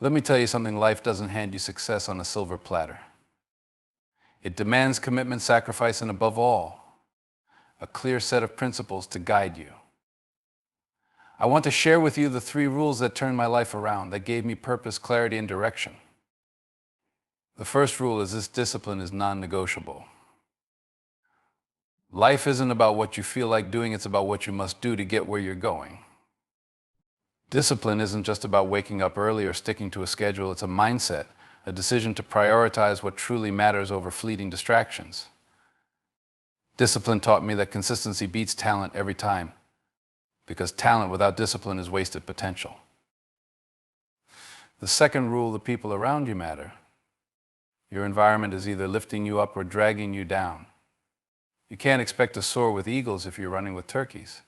Let me tell you something, life doesn't hand you success on a silver platter. It demands commitment, sacrifice, and above all, a clear set of principles to guide you. I want to share with you the 3 rules that turned my life around, that gave me purpose, clarity, and direction. The first rule is this: discipline is non-negotiable. Life isn't about what you feel like doing, it's about what you must do to get where you're going. Discipline isn't just about waking up early or sticking to a schedule, it's a mindset, a decision to prioritize what truly matters over fleeting distractions. Discipline taught me that consistency beats talent every time, because talent without discipline is wasted potential. The second rule: the people around you matter. Your environment is either lifting you up or dragging you down. You can't expect to soar with eagles if you're running with turkeys.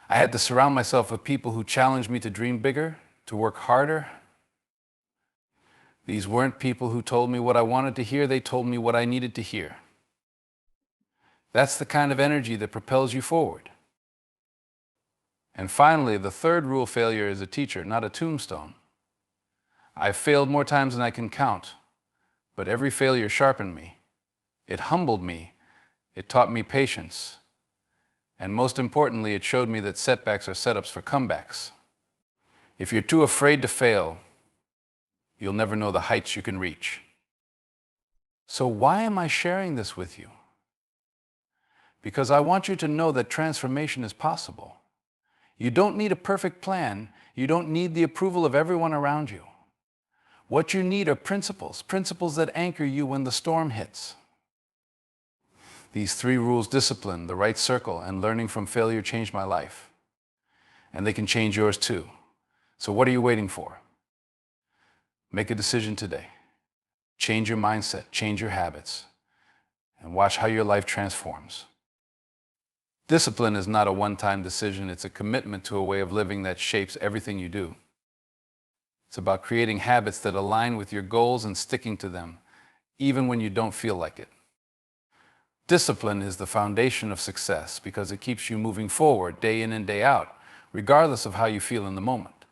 I had to surround myself with people who challenged me to dream bigger, to work harder. These weren't people who told me what I wanted to hear, they told me what I needed to hear. That's the kind of energy that propels you forward. And finally, the third rule: failure is a teacher, not a tombstone. I've failed more times than I can count, but every failure sharpened me. It humbled me. It taught me patience. And most importantly, it showed me that setbacks are setups for comebacks. If you're too afraid to fail, you'll never know the heights you can reach. So why am I sharing this with you? Because I want you to know that transformation is possible. You don't need a perfect plan. You don't need the approval of everyone around you. What you need are principles, principles that anchor you when the storm hits. These 3 rules: discipline, the right circle, and learning from failure changed my life. And they can change yours too. So what are you waiting for? Make a decision today. Change your mindset, change your habits, and watch how your life transforms. Discipline is not a one-time decision, it's a commitment to a way of living that shapes everything you do. It's about creating habits that align with your goals and sticking to them, even when you don't feel like it. Discipline is the foundation of success because it keeps you moving forward day in and day out, regardless of how you feel in the moment.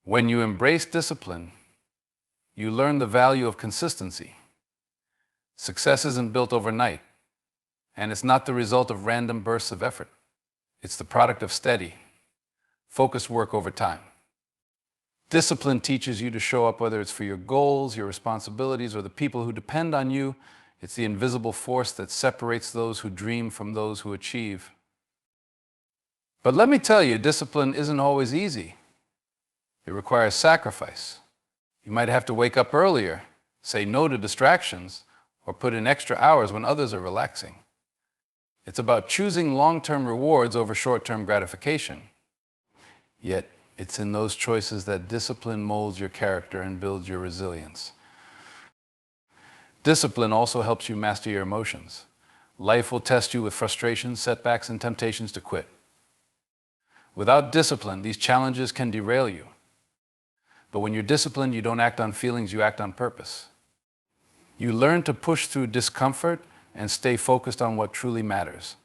When you embrace discipline, you learn the value of consistency. Success isn't built overnight, and it's not the result of random bursts of effort. It's the product of steady, focused work over time. Discipline teaches you to show up, whether it's for your goals, your responsibilities, or the people who depend on you. It's the invisible force that separates those who dream from those who achieve. But let me tell you, discipline isn't always easy. It requires sacrifice. You might have to wake up earlier, say no to distractions, or put in extra hours when others are relaxing. It's about choosing long-term rewards over short-term gratification. Yet, it's in those choices that discipline molds your character and builds your resilience. Discipline also helps you master your emotions. Life will test you with frustrations, setbacks, and temptations to quit. Without discipline, these challenges can derail you. But when you're disciplined, you don't act on feelings, you act on purpose. You learn to push through discomfort and stay focused on what truly matters.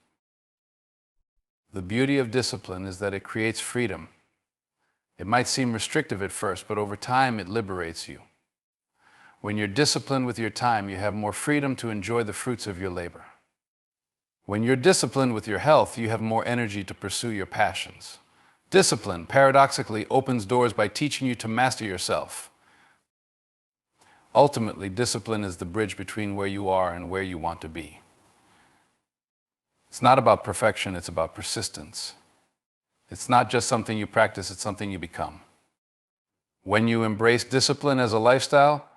The beauty of discipline is that it creates freedom. It might seem restrictive at first, but over time it liberates you. When you're disciplined with your time, you have more freedom to enjoy the fruits of your labor. When you're disciplined with your health, you have more energy to pursue your passions. Discipline, paradoxically, opens doors by teaching you to master yourself. Ultimately, discipline is the bridge between where you are and where you want to be. It's not about perfection, it's about persistence. It's not just something you practice, it's something you become. When you embrace discipline as a lifestyle,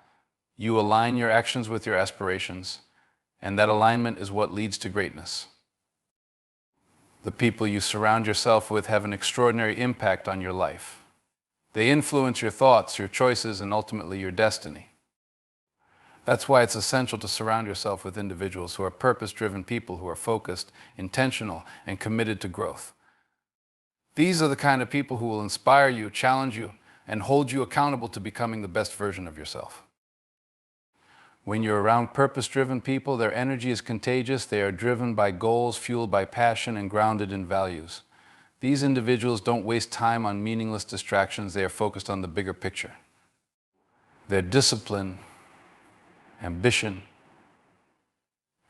you align your actions with your aspirations, and that alignment is what leads to greatness. The people you surround yourself with have an extraordinary impact on your life. They influence your thoughts, your choices, and ultimately your destiny. That's why it's essential to surround yourself with individuals who are purpose-driven people who are focused, intentional, and committed to growth. These are the kind of people who will inspire you, challenge you, and hold you accountable to becoming the best version of yourself. When you're around purpose-driven people, their energy is contagious. They are driven by goals, fueled by passion, and grounded in values. These individuals don't waste time on meaningless distractions. They are focused on the bigger picture. Their discipline, ambition,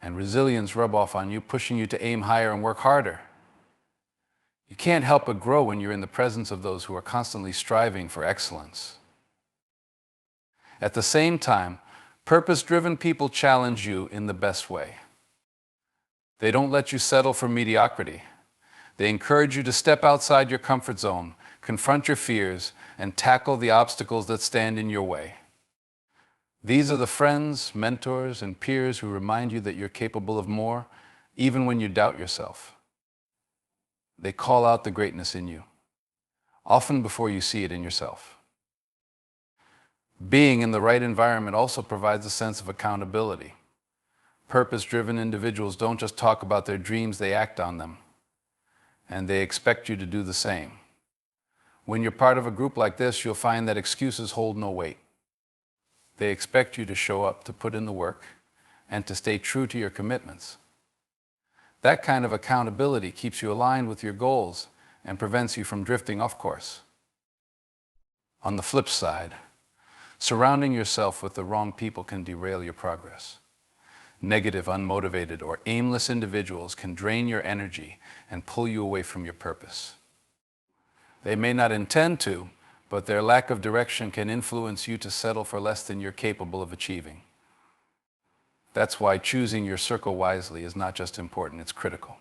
and resilience rub off on you, pushing you to aim higher and work harder. You can't help but grow when you're in the presence of those who are constantly striving for excellence. At the same time, purpose-driven people challenge you in the best way. They don't let you settle for mediocrity. They encourage you to step outside your comfort zone, confront your fears, and tackle the obstacles that stand in your way. These are the friends, mentors, and peers who remind you that you're capable of more, even when you doubt yourself. They call out the greatness in you, often before you see it in yourself. Being in the right environment also provides a sense of accountability. Purpose-driven individuals don't just talk about their dreams, they act on them. And they expect you to do the same. When you're part of a group like this, you'll find that excuses hold no weight. They expect you to show up, to put in the work, and to stay true to your commitments. That kind of accountability keeps you aligned with your goals and prevents you from drifting off course. On the flip side, surrounding yourself with the wrong people can derail your progress. Negative, unmotivated, or aimless individuals can drain your energy and pull you away from your purpose. They may not intend to, but their lack of direction can influence you to settle for less than you're capable of achieving. That's why choosing your circle wisely is not just important, it's critical.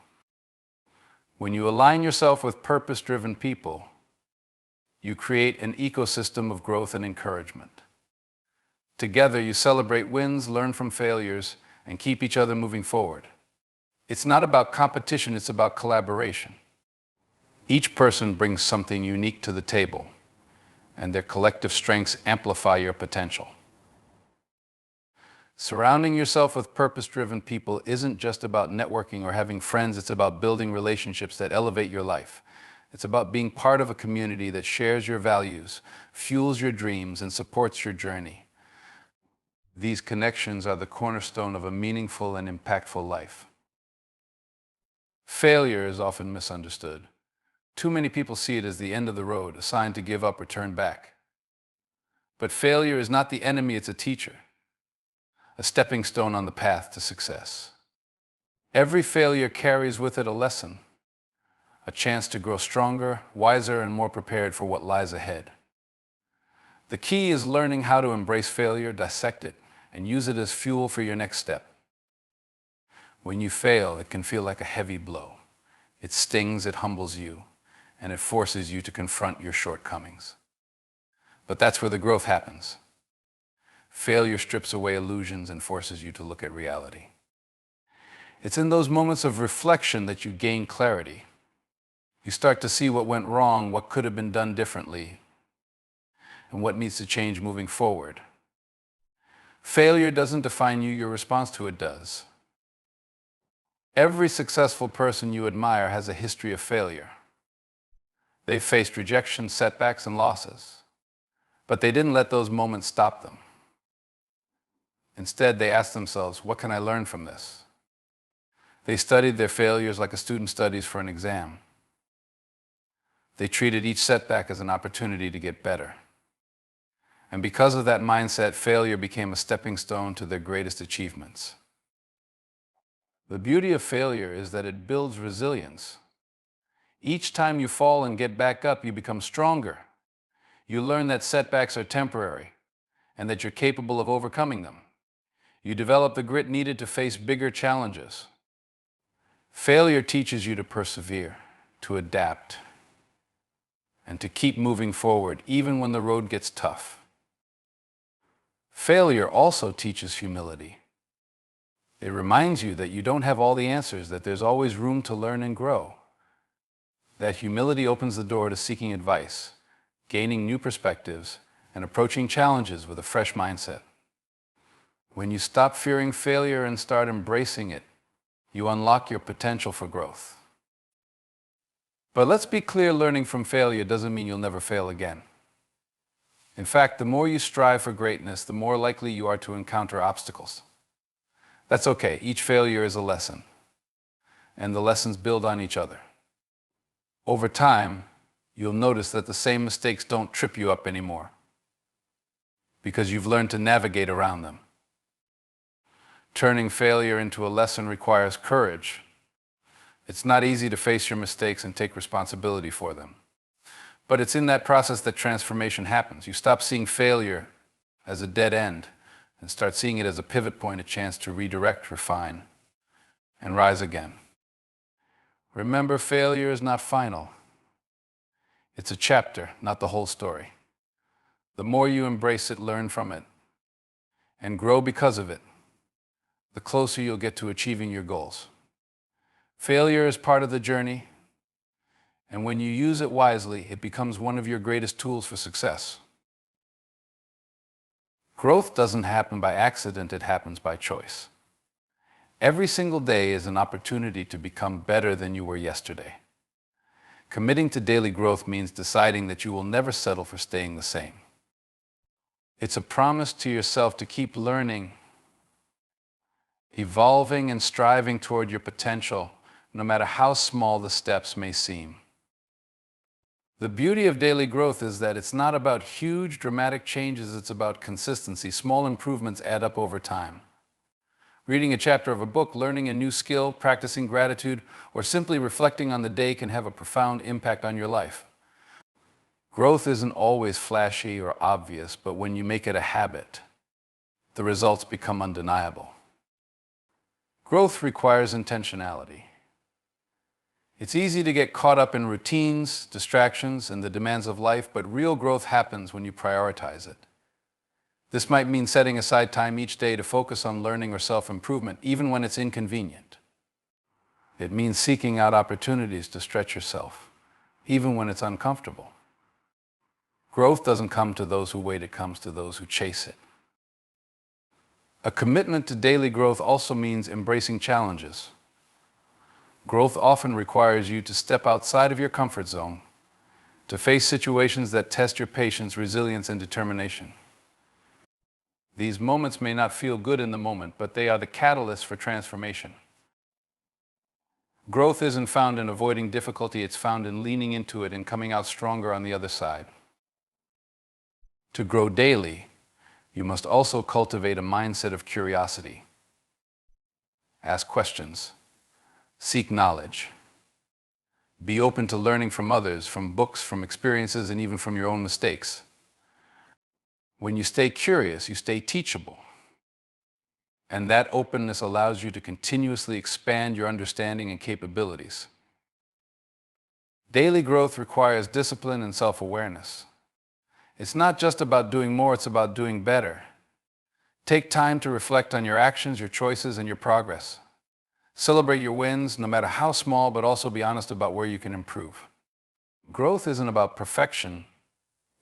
When you align yourself with purpose-driven people, you create an ecosystem of growth and encouragement. Together, you celebrate wins, learn from failures, and keep each other moving forward. It's not about competition, it's about collaboration. Each person brings something unique to the table, and their collective strengths amplify your potential. Surrounding yourself with purpose-driven people isn't just about networking or having friends, it's about building relationships that elevate your life. It's about being part of a community that shares your values, fuels your dreams, and supports your journey. These connections are the cornerstone of a meaningful and impactful life. Failure is often misunderstood. Too many people see it as the end of the road, a sign to give up or turn back. But failure is not the enemy, it's a teacher, a stepping stone on the path to success. Every failure carries with it a lesson, a chance to grow stronger, wiser, and more prepared for what lies ahead. The key is learning how to embrace failure, dissect it, and use it as fuel for your next step. When you fail, it can feel like a heavy blow. It stings, it humbles you, and it forces you to confront your shortcomings. But that's where the growth happens. Failure strips away illusions and forces you to look at reality. It's in those moments of reflection that you gain clarity. You start to see what went wrong, what could have been done differently, and what needs to change moving forward. Failure doesn't define you, your response to it does. Every successful person you admire has a history of failure. They faced rejection, setbacks, and losses. But they didn't let those moments stop them. Instead, they asked themselves, what can I learn from this? They studied their failures like a student studies for an exam. They treated each setback as an opportunity to get better. And because of that mindset, failure became a stepping stone to their greatest achievements. The beauty of failure is that it builds resilience. Each time you fall and get back up, you become stronger. You learn that setbacks are temporary and that you're capable of overcoming them. You develop the grit needed to face bigger challenges. Failure teaches you to persevere, to adapt, and to keep moving forward even when the road gets tough. Failure also teaches humility. It reminds you that you don't have all the answers, that there's always room to learn and grow. That humility opens the door to seeking advice, gaining new perspectives, and approaching challenges with a fresh mindset. When you stop fearing failure and start embracing it, you unlock your potential for growth. But let's be clear, learning from failure doesn't mean you'll never fail again. In fact, the more you strive for greatness, the more likely you are to encounter obstacles. That's okay, each failure is a lesson, and the lessons build on each other. Over time, you'll notice that the same mistakes don't trip you up anymore because you've learned to navigate around them. Turning failure into a lesson requires courage. It's not easy to face your mistakes and take responsibility for them. But it's in that process that transformation happens. You stop seeing failure as a dead end and start seeing it as a pivot point, a chance to redirect, refine, and rise again. Remember, failure is not final. It's a chapter, not the whole story. The more you embrace it, learn from it, and grow because of it, the closer you'll get to achieving your goals. Failure is part of the journey, and when you use it wisely, it becomes one of your greatest tools for success. Growth doesn't happen by accident, it happens by choice. Every single day is an opportunity to become better than you were yesterday. Committing to daily growth means deciding that you will never settle for staying the same. It's a promise to yourself to keep learning, evolving and striving toward your potential, no matter how small the steps may seem. The beauty of daily growth is that it's not about huge, dramatic changes, it's about consistency. Small improvements add up over time. Reading a chapter of a book, learning a new skill, practicing gratitude, or simply reflecting on the day can have a profound impact on your life. Growth isn't always flashy or obvious, but when you make it a habit, the results become undeniable. Growth requires intentionality. It's easy to get caught up in routines, distractions, and the demands of life, but real growth happens when you prioritize it. This might mean setting aside time each day to focus on learning or self-improvement, even when it's inconvenient. It means seeking out opportunities to stretch yourself, even when it's uncomfortable. Growth doesn't come to those who wait, it comes to those who chase it. A commitment to daily growth also means embracing challenges. Growth often requires you to step outside of your comfort zone, to face situations that test your patience, resilience, and determination. These moments may not feel good in the moment, but they are the catalyst for transformation. Growth isn't found in avoiding difficulty, it's found in leaning into it and coming out stronger on the other side. To grow daily, you must also cultivate a mindset of curiosity. Ask questions. Seek knowledge. Be open to learning from others, from books, from experiences, and even from your own mistakes. When you stay curious, you stay teachable. And that openness allows you to continuously expand your understanding and capabilities. Daily growth requires discipline and self-awareness. It's not just about doing more, it's about doing better. Take time to reflect on your actions, your choices, and your progress. Celebrate your wins, no matter how small, but also be honest about where you can improve. Growth isn't about perfection,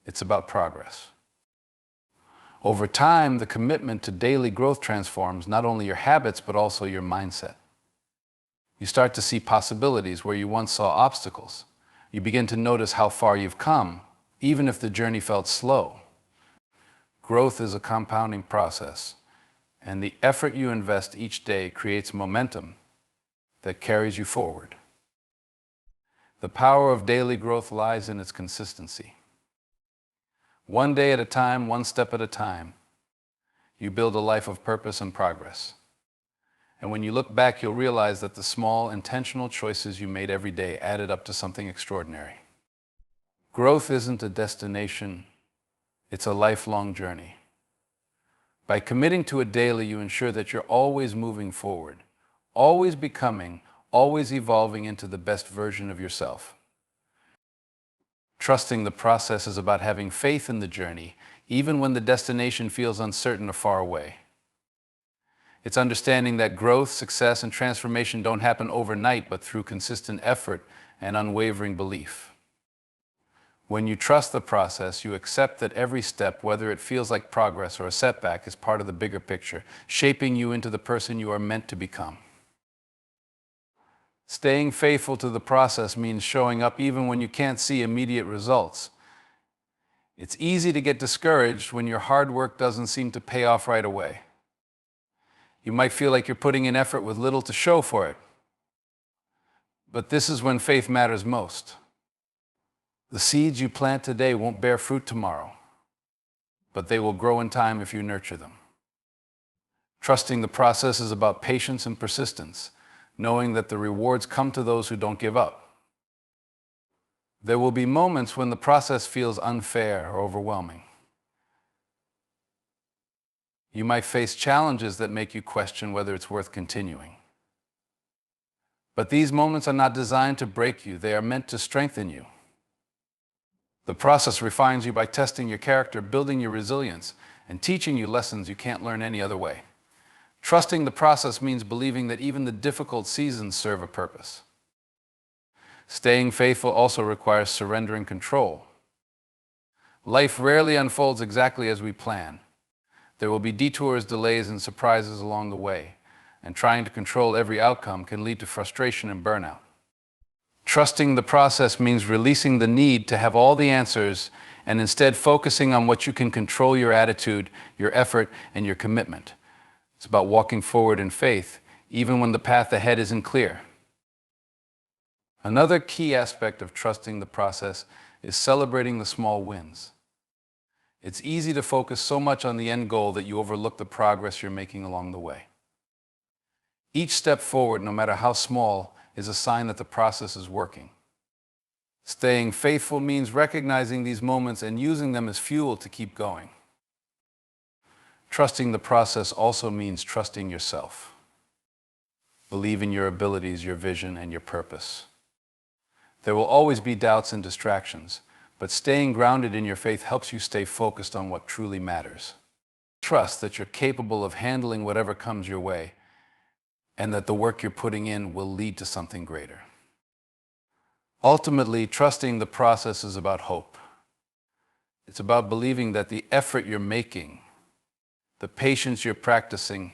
it's about progress. Over time, the commitment to daily growth transforms not only your habits, but also your mindset. You start to see possibilities where you once saw obstacles. You begin to notice how far you've come, even if the journey felt slow. Growth is a compounding process, and the effort you invest each day creates momentum that carries you forward. The power of daily growth lies in its consistency. One day at a time, one step at a time, you build a life of purpose and progress. And when you look back, you'll realize that the small, intentional choices you made every day added up to something extraordinary. Growth isn't a destination, it's a lifelong journey. By committing to it daily, you ensure that you're always moving forward, always becoming, always evolving into the best version of yourself. Trusting the process is about having faith in the journey, even when the destination feels uncertain or far away. It's understanding that growth, success, and transformation don't happen overnight, but through consistent effort and unwavering belief. When you trust the process, you accept that every step, whether it feels like progress or a setback, is part of the bigger picture, shaping you into the person you are meant to become. Staying faithful to the process means showing up even when you can't see immediate results. It's easy to get discouraged when your hard work doesn't seem to pay off right away. You might feel like you're putting in effort with little to show for it. But this is when faith matters most. The seeds you plant today won't bear fruit tomorrow, but they will grow in time if you nurture them. Trusting the process is about patience and persistence, knowing that the rewards come to those who don't give up. There will be moments when the process feels unfair or overwhelming. You might face challenges that make you question whether it's worth continuing. But these moments are not designed to break you, they are meant to strengthen you. The process refines you by testing your character, building your resilience, and teaching you lessons you can't learn any other way. Trusting the process means believing that even the difficult seasons serve a purpose. Staying faithful also requires surrendering control. Life rarely unfolds exactly as we plan. There will be detours, delays, and surprises along the way, and trying to control every outcome can lead to frustration and burnout. Trusting the process means releasing the need to have all the answers and instead focusing on what you can control: your attitude, your effort, and your commitment. It's about walking forward in faith, even when the path ahead isn't clear. Another key aspect of trusting the process is celebrating the small wins. It's easy to focus so much on the end goal that you overlook the progress you're making along the way. Each step forward, no matter how small, is a sign that the process is working. Staying faithful means recognizing these moments and using them as fuel to keep going. Trusting the process also means trusting yourself. Believe in your abilities, your vision, and your purpose. There will always be doubts and distractions, but staying grounded in your faith helps you stay focused on what truly matters. Trust that you're capable of handling whatever comes your way, and that the work you're putting in will lead to something greater. Ultimately, trusting the process is about hope. It's about believing that the effort you're making, the patience you're practicing,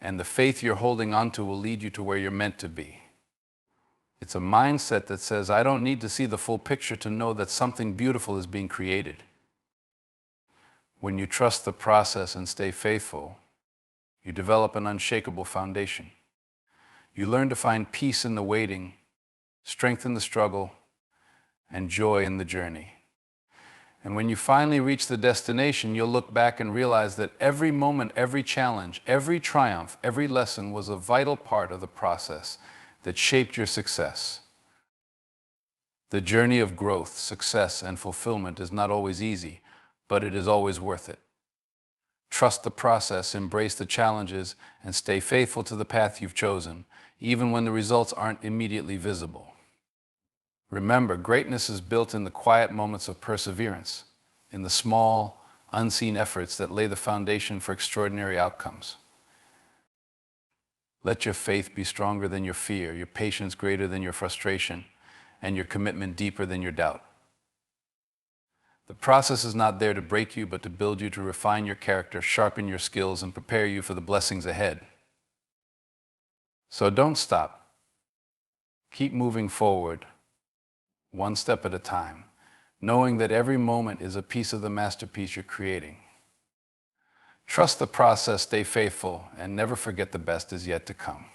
and the faith you're holding onto will lead you to where you're meant to be. It's a mindset that says, I don't need to see the full picture to know that something beautiful is being created. When you trust the process and stay faithful, you develop an unshakable foundation. You learn to find peace in the waiting, strength in the struggle, and joy in the journey. And when you finally reach the destination, you'll look back and realize that every moment, every challenge, every triumph, every lesson was a vital part of the process that shaped your success. The journey of growth, success, and fulfillment is not always easy, but it is always worth it. Trust the process, embrace the challenges, and stay faithful to the path you've chosen, even when the results aren't immediately visible. Remember, greatness is built in the quiet moments of perseverance, in the small, unseen efforts that lay the foundation for extraordinary outcomes. Let your faith be stronger than your fear, your patience greater than your frustration, and your commitment deeper than your doubt. The process is not there to break you, but to build you, to refine your character, sharpen your skills, and prepare you for the blessings ahead. So don't stop. Keep moving forward, one step at a time, knowing that every moment is a piece of the masterpiece you're creating. Trust the process, stay faithful, and never forget the best is yet to come.